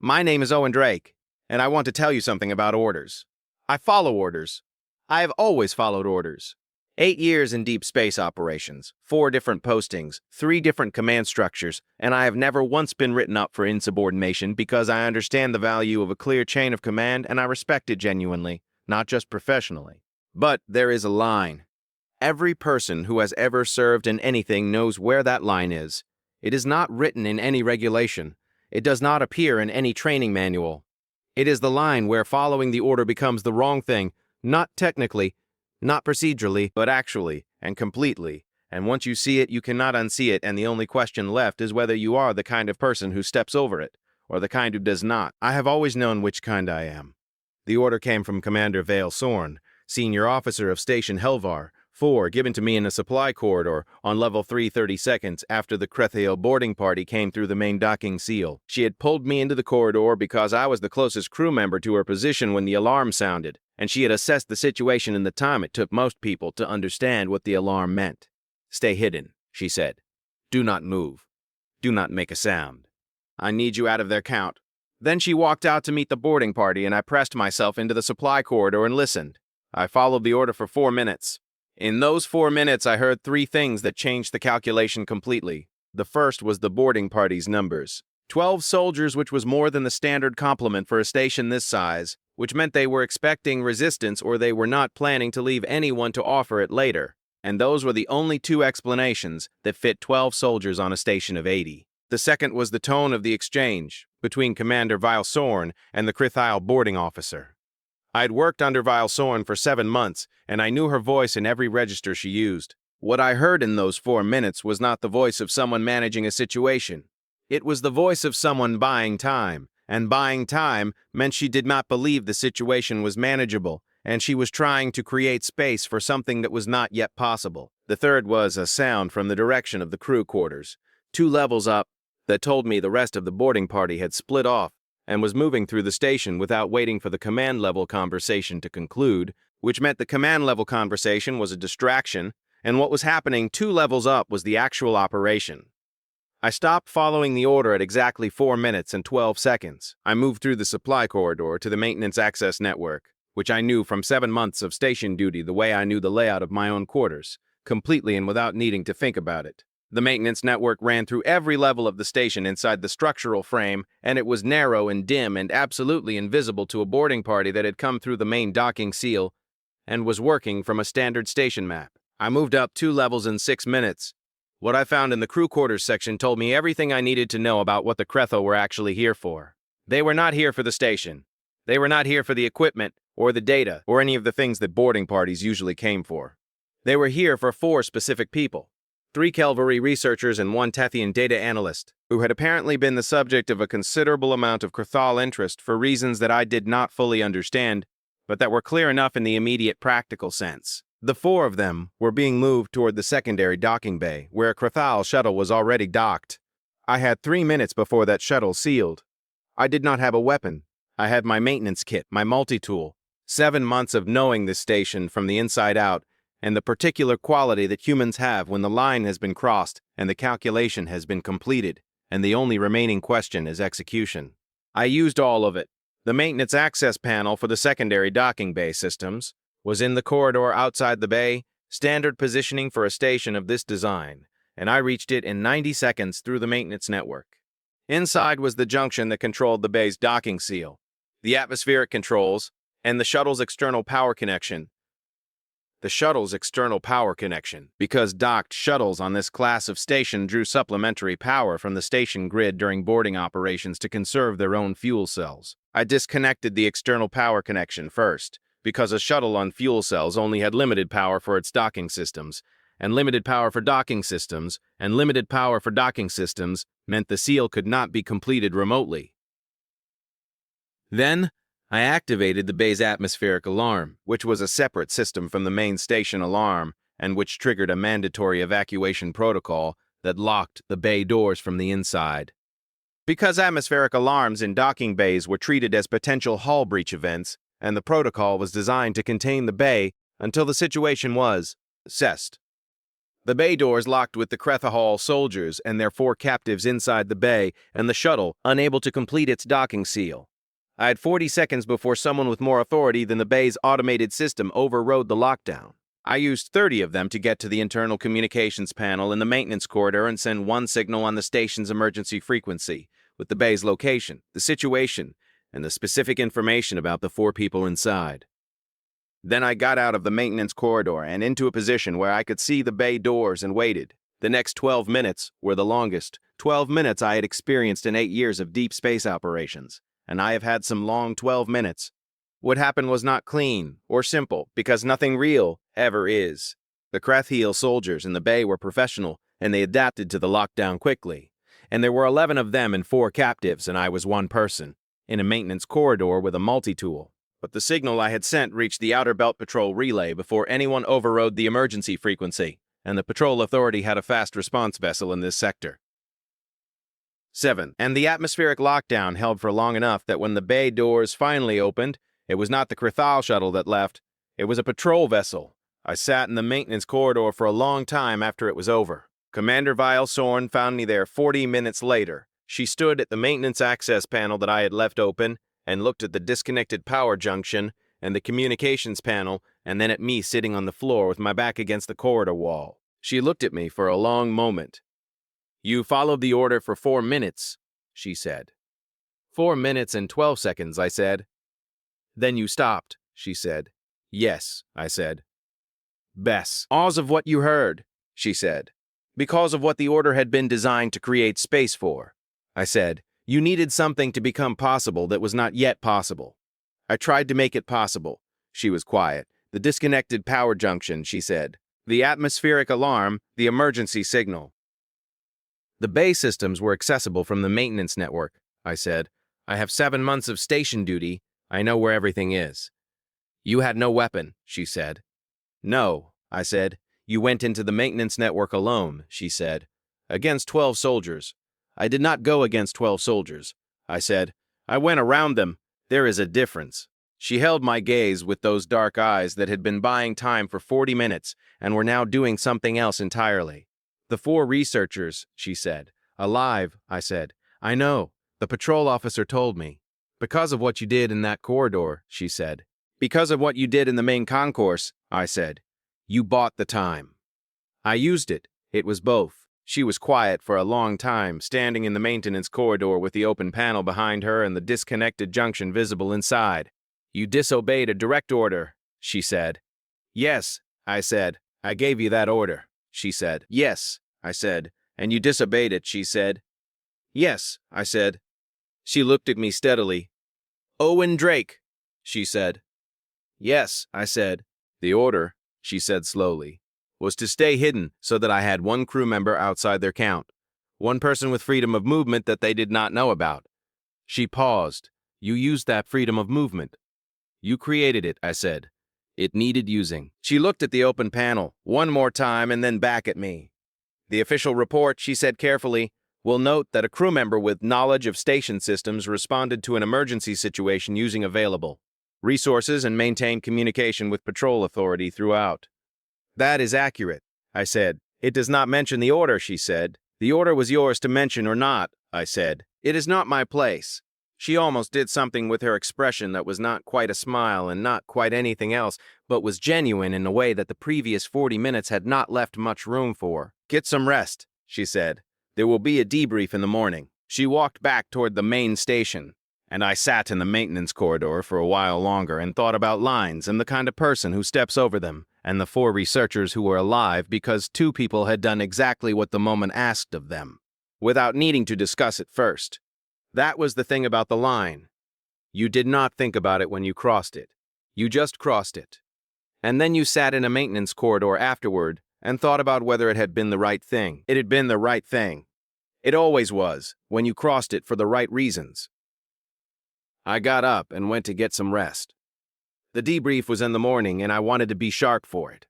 My name is Owen Drake, and I want to tell you something about orders. I follow orders. I have always followed orders. 8 years in deep space operations, 4 different postings, 3 different command structures, and I have never once been written up for insubordination because I understand the value of a clear chain of command and I respect it genuinely, not just professionally. But there is a line. Every person who has ever served in anything knows where that line is. It is not written in any regulation. It does not appear in any training manual. It is the line where following the order becomes the wrong thing, not technically, not procedurally, but actually and completely. And once you see it, you cannot unsee it, and the only question left is whether you are the kind of person who steps over it, or the kind who does not. I have always known which kind I am. The order came from Commander Vale Sorn, senior officer of Station Helvar, 4, given to me in a supply corridor on level 330 seconds after the Crethio boarding party came through the main docking seal. She had pulled me into the corridor because I was the closest crew member to her position when the alarm sounded, and she had assessed the situation in the time it took most people to understand what the alarm meant. "Stay hidden," she said. "Do not move. Do not make a sound. I need you out of their count." Then she walked out to meet the boarding party, and I pressed myself into the supply corridor and listened. I followed the order for 4 minutes. In those 4 minutes, I heard 3 things that changed the calculation completely. The first was the boarding party's numbers. 12 soldiers, which was more than the standard complement for a station this size, which meant they were expecting resistance or they were not planning to leave anyone to offer it later. And those were the only 2 explanations that fit 12 soldiers on a station of 80. The second was the tone of the exchange between Commander Vile Sorn and the Crithile boarding officer. I had worked under Vile Sorn for 7 months, and I knew her voice in every register she used. What I heard in those 4 minutes was not the voice of someone managing a situation. It was the voice of someone buying time, and buying time meant she did not believe the situation was manageable, and she was trying to create space for something that was not yet possible. The third was a sound from the direction of the crew quarters, 2 levels up, that told me the rest of the boarding party had split off and was moving through the station without waiting for the command-level conversation to conclude, which meant the command-level conversation was a distraction, and what was happening 2 levels up was the actual operation. I stopped following the order at exactly 4 minutes and 12 seconds. I moved through the supply corridor to the maintenance access network, which I knew from 7 months of station duty the way I knew the layout of my own quarters, completely and without needing to think about it. The maintenance network ran through every level of the station inside the structural frame, and it was narrow and dim and absolutely invisible to a boarding party that had come through the main docking seal and was working from a standard station map. I moved up 2 levels in 6 minutes. What I found in the crew quarters section told me everything I needed to know about what the Cretho were actually here for. They were not here for the station. They were not here for the equipment, or the data, or any of the things that boarding parties usually came for. They were here for 4 specific people. 3 Kelvari researchers and 1 Tethian data analyst, who had apparently been the subject of a considerable amount of Crithal interest for reasons that I did not fully understand, but that were clear enough in the immediate practical sense. The 4 of them were being moved toward the secondary docking bay, where a Crithal shuttle was already docked. I had 3 minutes before that shuttle sealed. I did not have a weapon. I had my maintenance kit, my multi-tool. 7 months of knowing this station from the inside out, and the particular quality that humans have when the line has been crossed and the calculation has been completed, and the only remaining question is execution. I used all of it. The maintenance access panel for the secondary docking bay systems was in the corridor outside the bay, standard positioning for a station of this design, and I reached it in 90 seconds through the maintenance network. Inside was the junction that controlled the bay's docking seal, the atmospheric controls, and the shuttle's external power connection. Because docked shuttles on this class of station drew supplementary power from the station grid during boarding operations to conserve their own fuel cells. I disconnected the external power connection first, because a shuttle on fuel cells only had limited power for its docking systems, and limited power for docking systems, and limited power for docking systems meant the seal could not be completed remotely. Then, I activated the bay's atmospheric alarm, which was a separate system from the main station alarm and which triggered a mandatory evacuation protocol that locked the bay doors from the inside. Because atmospheric alarms in docking bays were treated as potential hull breach events, and the protocol was designed to contain the bay until the situation was assessed. The bay doors locked with the Krethahal soldiers and their 4 captives inside the bay, and the shuttle unable to complete its docking seal. I had 40 seconds before someone with more authority than the bay's automated system overrode the lockdown. I used 30 of them to get to the internal communications panel in the maintenance corridor and send one signal on the station's emergency frequency, with the bay's location, the situation, and the specific information about the 4 people inside. Then I got out of the maintenance corridor and into a position where I could see the bay doors and waited. The next 12 minutes were the longest 12 minutes I had experienced in 8 years of deep space operations, and I have had some long 12 minutes. What happened was not clean or simple, because nothing real ever is. The Krethahal soldiers in the bay were professional, and they adapted to the lockdown quickly. And there were 11 of them and 4 captives, and I was one person, in a maintenance corridor with a multi-tool. But the signal I had sent reached the Outer Belt Patrol relay before anyone overrode the emergency frequency, and the Patrol Authority had a fast response vessel in this sector. 7. And the atmospheric lockdown held for long enough that when the bay doors finally opened, it was not the Krethahal shuttle that left, it was a patrol vessel. I sat in the maintenance corridor for a long time after it was over. Commander Vile Sorn found me there 40 minutes later. She stood at the maintenance access panel that I had left open and looked at the disconnected power junction and the communications panel, and then at me sitting on the floor with my back against the corridor wall. She looked at me for a long moment. "You followed the order for 4 minutes," she said. 4 minutes and 12 seconds, I said. "Then you stopped," she said. "Yes," I said. "Bess, because of what you heard," she said. "Because of what the order had been designed to create space for." I said, "You needed something to become possible that was not yet possible." "I tried to make it possible." She was quiet. "The disconnected power junction," she said. "The atmospheric alarm, the emergency signal." "The bay systems were accessible from the maintenance network," I said. "I have 7 months of station duty. I know where everything is." "You had no weapon," she said. "No," I said. "You went into the maintenance network alone," she said. "Against 12 soldiers." "I did not go against 12 soldiers," I said. "I went around them. There is a difference." She held my gaze with those dark eyes that had been buying time for 40 minutes and were now doing something else entirely. "The 4 researchers," she said. "Alive," I said. "I know. The patrol officer told me." "Because of what you did in that corridor," she said. "Because of what you did in the main concourse," I said. "You bought the time." "I used it. It was both." She was quiet for a long time, standing in the maintenance corridor with the open panel behind her and the disconnected junction visible inside. "You disobeyed a direct order," she said. "Yes," I said. "I gave you that order," she said. "Yes," I said. "And you disobeyed it," she said. "Yes," I said. She looked at me steadily. "Owen Drake," she said. "Yes," I said. "The order," she said slowly, "was to stay hidden so that I had 1 crew member outside their count. 1 person with freedom of movement that they did not know about." She paused. "You used that freedom of movement." "You created it," I said. "It needed using." She looked at the open panel 1 more time and then back at me. "The official report," she said carefully, "will note that a crew member with knowledge of station systems responded to an emergency situation using available resources and maintained communication with patrol authority throughout." "That is accurate," I said. "It does not mention the order," she said. "The order was yours to mention or not," I said. "It is not my place." She almost did something with her expression that was not quite a smile and not quite anything else, but was genuine in a way that the previous 40 minutes had not left much room for. "Get some rest," she said. "There will be a debrief in the morning." She walked back toward the main station, and I sat in the maintenance corridor for a while longer and thought about lines and the kind of person who steps over them, and the 4 researchers who were alive because 2 people had done exactly what the moment asked of them, without needing to discuss it first. That was the thing about the line. You did not think about it when you crossed it. You just crossed it. And then you sat in a maintenance corridor afterward and thought about whether it had been the right thing. It had been the right thing. It always was, when you crossed it for the right reasons. I got up and went to get some rest. The debrief was in the morning, and I wanted to be sharp for it.